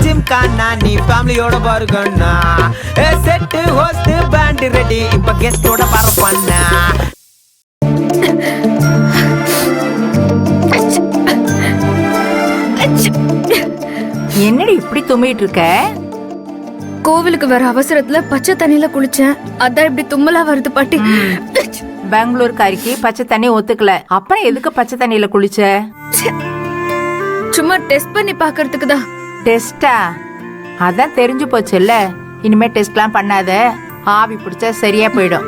ஜிம்கானா நீ ஃபேமிலியோட பாருங்கண்ணா. செட்டு ஹோஸ்ட் பேண்ட் ரெடி இப்ப கெஸ்டோட பரப்பண்ணா. என்னடி இப்படி தும்மிட்டு இருக்க? கோவிலுக்கு வர அவசரத்துல பச்சை தண்ணியில குளிச்சேன், அதான் இப்படி தும்மலா வருது பாட்டி. பெங்களூர்காரிக்கு பச்சை தண்ணி ஒத்துக்கல, அப்புறம் எதுக்கு பச்சை தண்ணியில குளிச்ச? சும்மா டெஸ்ட் பண்ணி பாக்குறதுக்கு தான். டெஸ்டா? அதான் தெரிஞ்சு போச்சுல்ல, இனிமே டெஸ்ட்லாம் பண்ணாத, ஆவி பிடிச்சா சரியா போயிடும்.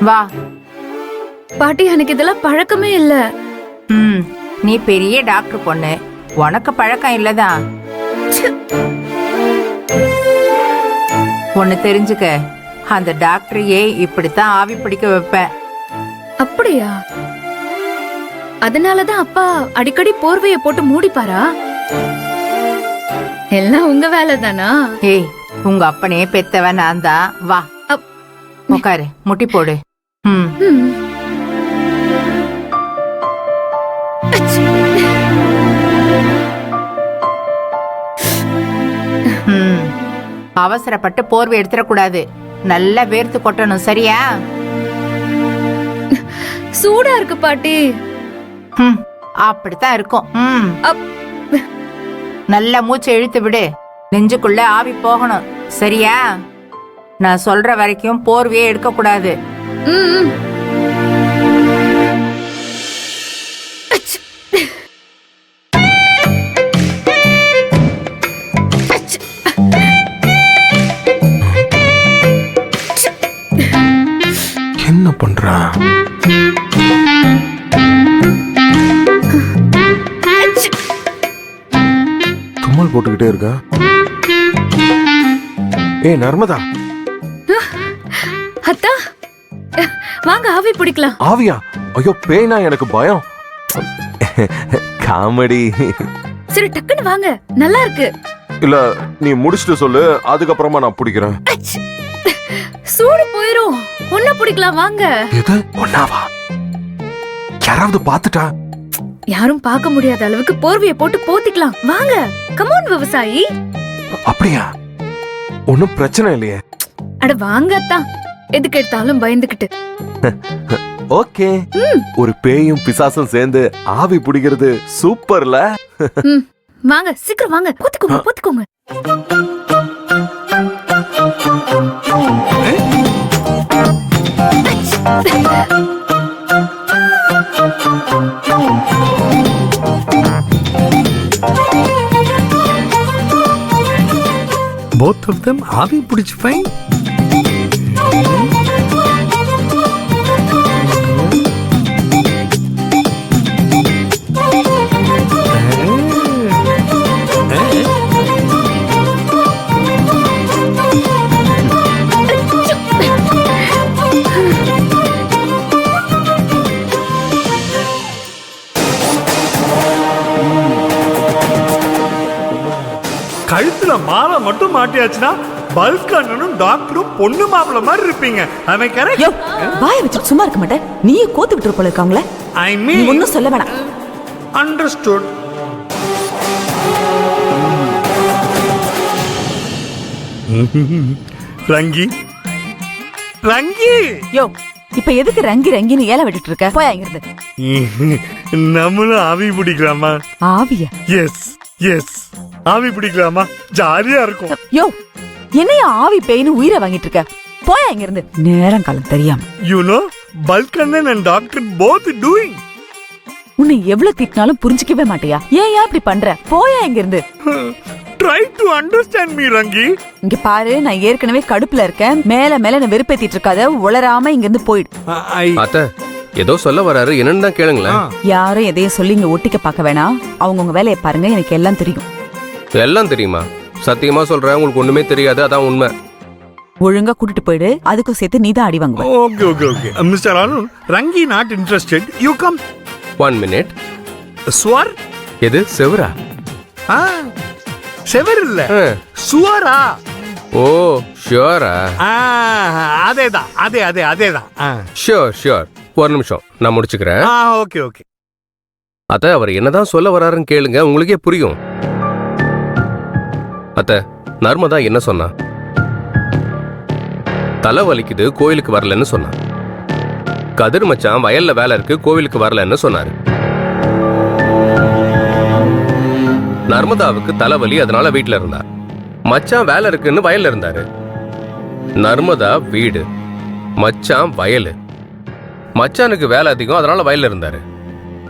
வா பாட்டி, எனக்கு இதெல்லாம் பழக்கமே இல்ல. நீ பெரிய டாக்டர் பொண்ணு, உனக்கு பழக்கம் இல்லதான். ஒன்னு தெரிஞ்சுக்க, அந்த டாக்டரையே இப்படித்தான் ஆவி பிடிக்க வைப்பேன். அப்படியா? அதனாலதான் அப்பா அடிக்கடி போர்வைய போட்டு மூடிப்பாரா? எல்லாம் உங்க வேலை தானா? ஏய், உங்க அப்பனே பெத்தவன் நான் தான். வா உட்காரு, முட்டி போடு. அவசரப்பட்டு போர்வை எடுத்துடக்கூடாது, நல்லா வேர்த்து கொட்டணும், சரியா? சூடா இருக்கு பாட்டி. அப்படித்தான் இருக்கும். நல்லா மூச்சை இழுத்து விடு, நெஞ்சுக்குள்ள ஆவி போகணும், சரியா? நான் சொல்ற வரைக்கும் போர்வையே எடுக்க கூடாது. என்ன பண்றா? தும்மல் போட்டுக்கிட்டே இருக்கா. ஏய் நர்மதா, அத்தா வாங்க ஆவி பிடிக்கலாம். ஆவியா? ஐயோ பேய்னா எனக்கு பயம். காமெடி. சரி டக்குன்னு வாங்க, நல்லா இருக்கு. இல்ல நீ முடிச்சிட்டு சொல்லு, அதுக்கப்புறமா நான் பிடிக்கிறேன். சூடு போயிரும், ஒன்னா பிடிக்கலாம் வாங்க. எது ஒன்னாவா? யாராவது பாத்துட்டா? யாரும் பார்க்க முடியாத அளவுக்கு போர்வையை போட்டு போத்திக்கலாம் வாங்க. கமான் விவசாயி. அப்படியா? ஒன்னும் பிரச்சனை இல்லையே. அட வாங்க அத்தா, எதுக்கு எடுத்தாலும் பயந்துகிட்டு. ஓகே. ஒரு பேயும் பிசாசும் சேர்ந்து ஆவி பிடிக்கிறது சூப்பர்ல. வாங்க சீக்கிரம் வாங்க, போத்திக்கோங்க போத்திக்கோங்க. Both of them ஆவி பிடிச்சு ஃபைன். கழுத்துல மாலை மட்டும் மாட்டியாச்சுன்னா பல்கண்ணனும் டாக்டரும் பொண்ணு மாப்பிள்ள மாதிரி இருப்பீங்க. அவன் கரெக்ட். வாயை வச்சுட்டு சும்மா இருக்க மாட்டேன், நீயே கோத்து விட்டு போல இருக்காங்களே. ஐ மீன் ஒன்னும் சொல்ல வேணாம். அண்டர்ஸ்டுட். ரங்கி ரங்கி. யோ இப்ப எதுக்கு ரங்கி ரங்கின்னு ஏல விட்டுட்டு இருக்க? போய் அங்கிருந்து. நம்மளும் ஆவி பிடிக்கலாமா? ஆவியா? எஸ் எஸ், ஆவி பிடிக்கலாமா? ஜாலியா இருக்கும். யோ என்னையா ஆவி பேய்னு உயிரை வாங்கிட்டு இருக்க? போய் அங்கிருந்து, நேரம் காலம் தெரியாம. You know Palkannan and doctor both doing. உன்னை எவ்வளவு திட்டினாலும் புரிஞ்சுக்கவே மாட்டியா? ஏன் இப்படி பண்ற? போயா இங்கிருந்து. ட்ரை டு அண்டர்ஸ்டாண்ட் மீ ரங்கி. இங்க பாரு, நான் ஏற்கனவே கடுப்புல இருக்கேன். மேல மேல நான் வெறுப்பேத்திட்டு இருக்காத, உளராம இங்க இருந்து போயிடு. அத்தை ஏதோ சொல்ல வராரு, என்னன்னு தான் கேளுங்களேன். யாரும் எதையும் சொல்லி இங்க ஒட்டிக்க பார்க்க வேணாம். அவங்கவுங்க வேலையை பாருங்க, எனக்கு எல்லாம் தெரியும். எல்லாம் தெரியுமா? சத்தியமா சொல்றேன், உங்களுக்கு ஒண்ணுமே தெரியாது, அதான் உண்மை. ஒழுங்கா கூட்டிட்டு போயிடு, அதுக்கும் சேர்த்து நீதான் அடி வாங்குவ. Okay okay okay mister Arun, ரங்கி not interested. You come. 1 minute. ஸ்வர். எது செவரா? ஆ, செவர் இல்ல ஆ. சுவரா? ஓ ஷியோரா? ஆ, அதேதான் அதேதான். Sure sure. ஒரு நிமிஷம் நான் முடிச்சுக்கிறேன். Okay okay. அத்த அவர் என்னதான் சொல்ல வராருன்னு கேளுங்க, உங்களுக்கே புரியும். அத்த, நர்மதா என்ன சொன்னா? தலை வலிக்குது கோயிலுக்கு வரலன்னு சொன்னா. கதிர் மச்சான் வயல்ல வேலை இருக்கு கோவிலுக்கு வரலன்னு சொன்னாரு. நர்மதாவுக்கு தலைவலி, அதனால வீட்டுல இருந்தா. மச்சான் வேலை இருக்குன்னு வயல்ல இருந்தாரு. நர்மதா வீடு, மச்சான் வயலு. மச்சானுக்கு வேலை அதிகம், அதனால வயல்ல இருந்தாரு.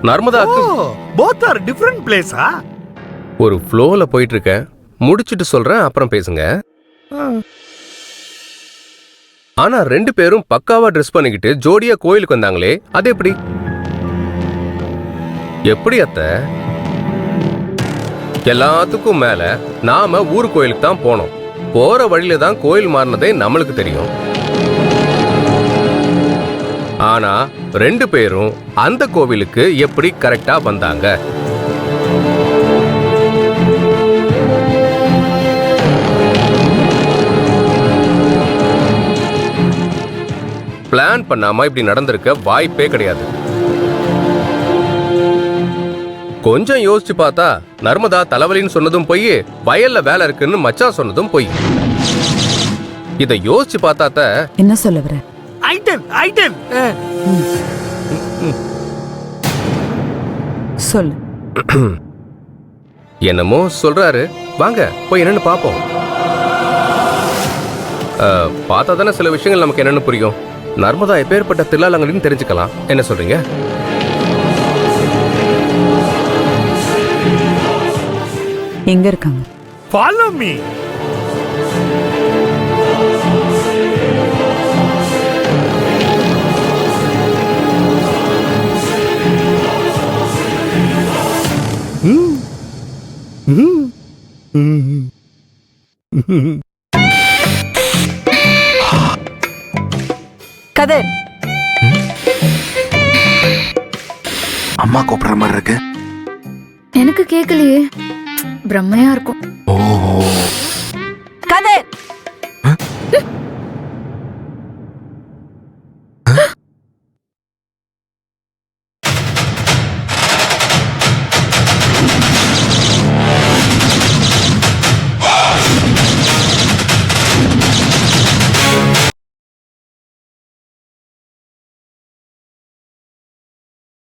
நர்மதாக்கு போத் ஆர் டிஃபரண்ட் பிளேஸா? ஒரு ஃப்ளோல போயிட்டு இருக்கேன், முடிச்சிட்டு சொல்றேன், அப்புறம் பேசுங்க. ஆனா 2 பேரும் பக்காவா ட்ரெஸ் பண்ணிக்கிட்டு ஜோடியா கோயிலுக்கு வந்தாங்களே, அது எப்படி? எப்படி அத்த? எல்லாத்துக்கும் மேல நாம ஊர் கோயிலுக்கு தான் போனோம். போற வழியில தான் கோயில் மாறினதே நம்மளுக்கு தெரியும். ஆனா 2 பேரும் அந்த கோவிலுக்கு எப்படி கரெக்டா வந்தாங்க? பிளான் பண்ணாம இப்படி நடந்திருக்க வாய்ப்பே கிடையாது. கொஞ்சம் யோசிச்சு பார்த்தா நர்மதா தலைவலின்னு சொன்னதும் பொய், வயல்ல வேலை இருக்குன்னு மச்சான் சொன்னதும் பொய். இத யோசிச்சு பார்த்தா என்ன சொல்ல வர? ஐட்டன் சொல்லு. என்னமோ சொல்றாரு, வாங்க போய் என்னன்னு பாப்போம். பார்த்தா தானே சில விஷயங்கள் நமக்கு என்னன்னு புரியும். நர்மதா எப்பேற்பட்ட தில்லாலங்கடின்னு தெரிஞ்சுக்கலாம். என்ன சொல்றீங்க? எங்க இருக்காங்க? Follow me. கதிர், அம்மா கூப்பிடுற மாதிரி இருக்கு. எனக்கு கேட்கலையே, பிரம்மையா இருக்கும். ஓ